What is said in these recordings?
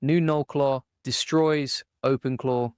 New NullClaw destroys OpenClaw.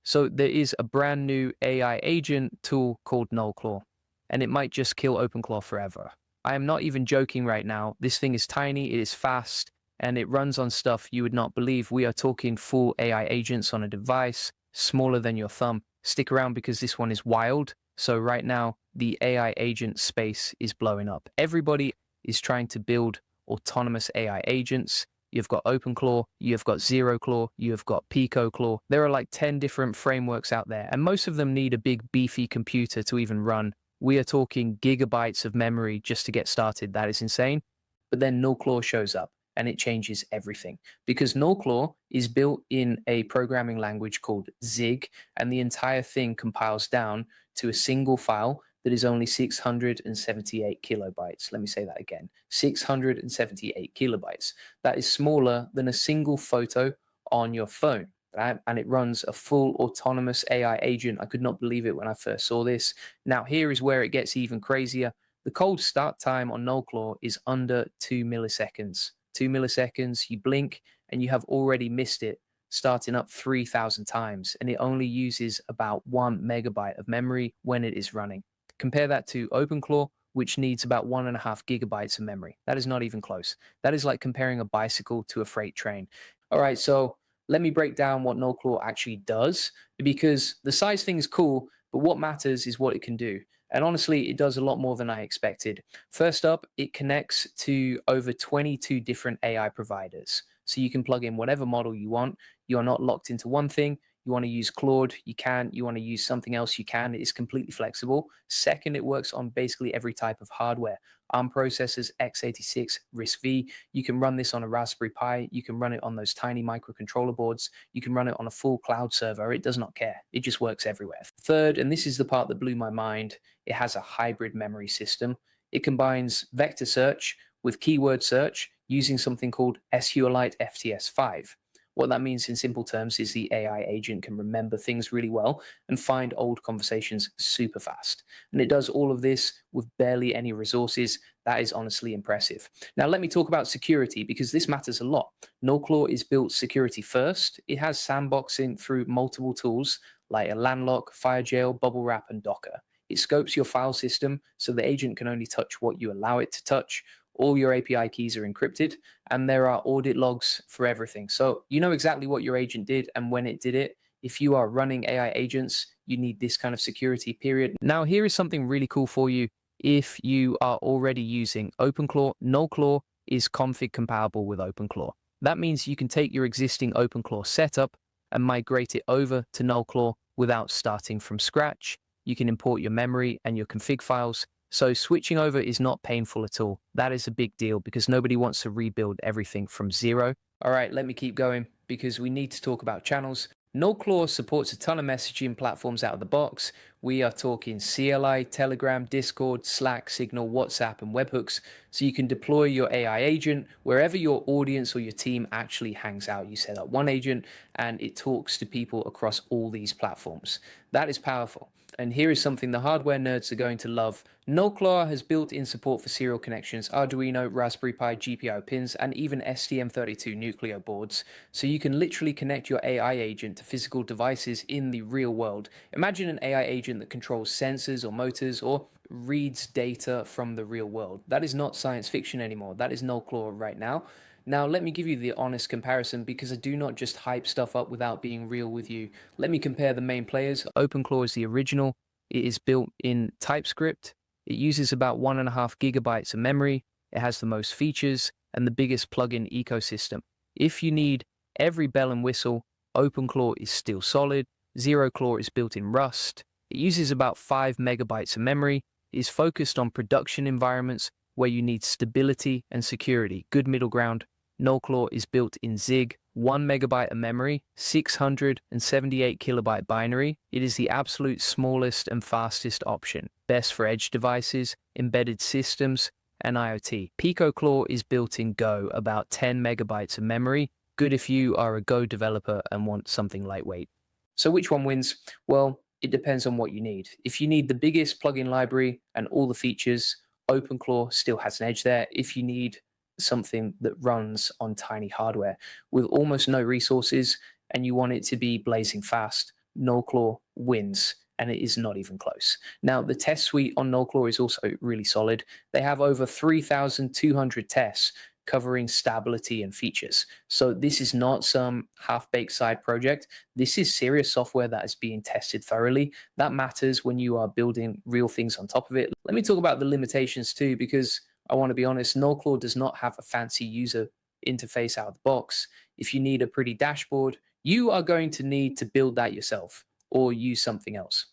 So there is a brand new AI agent tool called NullClaw, and it might just kill OpenClaw forever. I am not even joking right now. This thing is tiny, it is fast, and it runs on stuff you would not believe. We are talking full AI agents on a device smaller than your thumb. Stick around because this one is wild. So right now, the AI agent space is blowing up. Everybody is trying to build autonomous AI agents. You've got OpenClaw, you've got ZeroClaw, you've got PicoClaw. There are like 10 different frameworks out there, and most of them need a big beefy computer to even run. We are talking gigabytes of memory just to get started. That is insane. But then NullClaw shows up and it changes everything because NullClaw is built in a programming language called Zig, and the entire thing compiles down to a single file that is only 678 kilobytes. Let me say that again, 678 kilobytes. That is smaller than a single photo on your phone. Right? And it runs a full autonomous AI agent. I could not believe it when I first saw this. Now, here is where it gets even crazier. The cold start time on NullClaw is under 2 milliseconds. 2 milliseconds, you blink, and you have already missed it, starting up 3,000 times, and it only uses about 1 megabyte of memory when it is running. Compare that to OpenClaw, which needs about 1.5 gigabytes of memory. That is not even close. That is like comparing a bicycle to a freight train. All right, so let me break down what NullClaw actually does, because the size thing is cool, but what matters is what it can do. And honestly, it does a lot more than I expected. First up, it connects to over 22 different AI providers. So you can plug in whatever model you want. You are not locked into one thing. You want to use Claude, you can. You want to use something else, you can. It is completely flexible. Second, it works on basically every type of hardware. ARM processors, x86, RISC-V. You can run this on a Raspberry Pi. You can run it on those tiny microcontroller boards. You can run it on a full cloud server. It does not care. It just works everywhere. Third, and this is the part that blew my mind, it has a hybrid memory system. It combines vector search with keyword search using something called SQLite FTS5. What that means in simple terms is the AI agent can remember things really well and find old conversations super fast. And it does all of this with barely any resources. That is honestly impressive. Now, let me talk about security because this matters a lot. NullClaw is built security first. It has sandboxing through multiple tools like a landlock, FireJail, bubble wrap, and Docker. It scopes your file system so the agent can only touch what you allow it to touch. All your API keys are encrypted, and there are audit logs for everything. So you know exactly what your agent did and when it did it. If you are running AI agents, you need this kind of security, period. Now, here is something really cool for you. If you are already using OpenClaw, NullClaw is config compatible with OpenClaw. That means you can take your existing OpenClaw setup and migrate it over to NullClaw without starting from scratch. You can import your memory and your config files. So switching over is not painful at all. That is a big deal because nobody wants to rebuild everything from zero. All right, let me keep going because we need to talk about channels. NullClaw supports a ton of messaging platforms out of the box. We are talking CLI, Telegram, Discord, Slack, Signal, WhatsApp, and webhooks. So you can deploy your AI agent wherever your audience or your team actually hangs out. You set up one agent and it talks to people across all these platforms. That is powerful. And here is something the hardware nerds are going to love. NullClaw has built-in support for serial connections, Arduino, Raspberry Pi, GPIO pins, and even STM32 Nucleo boards. So you can literally connect your AI agent to physical devices in the real world. Imagine an AI agent that controls sensors or motors or reads data from the real world. That is not science fiction anymore. That is NullClaw right now. Now, let me give you the honest comparison because I do not just hype stuff up without being real with you. Let me compare the main players. OpenClaw is the original. It is built in TypeScript. It uses about 1.5 gigabytes of memory. It has the most features and the biggest plugin ecosystem. If you need every bell and whistle, OpenClaw is still solid. ZeroClaw is built in Rust. It uses about 5 megabytes of memory. It is focused on production environments where you need stability and security. Good middle ground. NullClaw is built in Zig, 1 megabyte of memory, 678 kilobyte binary. It is the absolute smallest and fastest option. Best for edge devices, embedded systems, and IoT. PicoClaw is built in Go, about 10 megabytes of memory. Good if you are a Go developer and want something lightweight. So which one wins? Well, it depends on what you need. If you need the biggest plugin library and all the features, OpenClaw still has an edge there. If you need something that runs on tiny hardware with almost no resources, and you want it to be blazing fast, NullClaw wins. And it is not even close. Now, the test suite on NullClaw is also really solid. They have over 3,200 tests covering stability and features. So this is not some half-baked side project. This is serious software that is being tested thoroughly. That matters when you are building real things on top of it. Let me talk about the limitations too, because I want to be honest, NullClaw does not have a fancy user interface out of the box. If you need a pretty dashboard, you are going to need to build that yourself or use something else.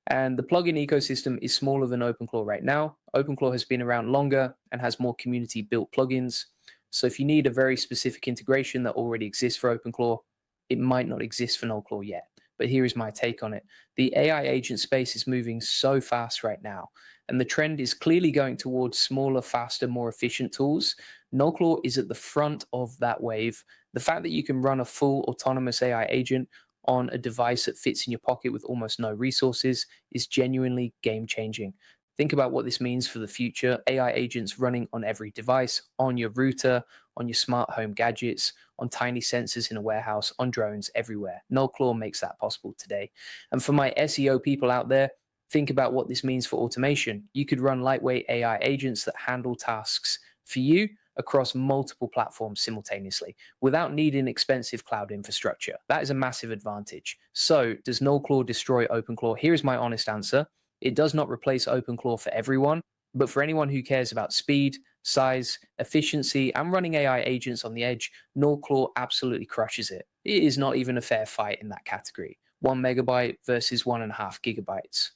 And the plugin ecosystem is smaller than OpenClaw right now. OpenClaw has been around longer and has more community built plugins. So if you need a very specific integration that already exists for OpenClaw, it might not exist for NullClaw yet. But here is my take on it. The AI agent space is moving so fast right now, and the trend is clearly going towards smaller, faster, more efficient tools. NullClaw is at the front of that wave. The fact that you can run a full autonomous AI agent on a device that fits in your pocket with almost no resources is genuinely game-changing. Think about what this means for the future. AI agents running on every device, on your router, on your smart home gadgets, on tiny sensors in a warehouse, on drones, everywhere. NullClaw makes that possible today. And for my SEO people out there, think about what this means for automation. You could run lightweight AI agents that handle tasks for you across multiple platforms simultaneously without needing expensive cloud infrastructure. That is a massive advantage. So does NullClaw destroy OpenClaw? Here is my honest answer. It does not replace OpenClaw for everyone, but for anyone who cares about speed, size, efficiency, and running AI agents on the edge, NullClaw absolutely crushes it. It is not even a fair fight in that category. 1 megabyte versus 1.5 gigabytes.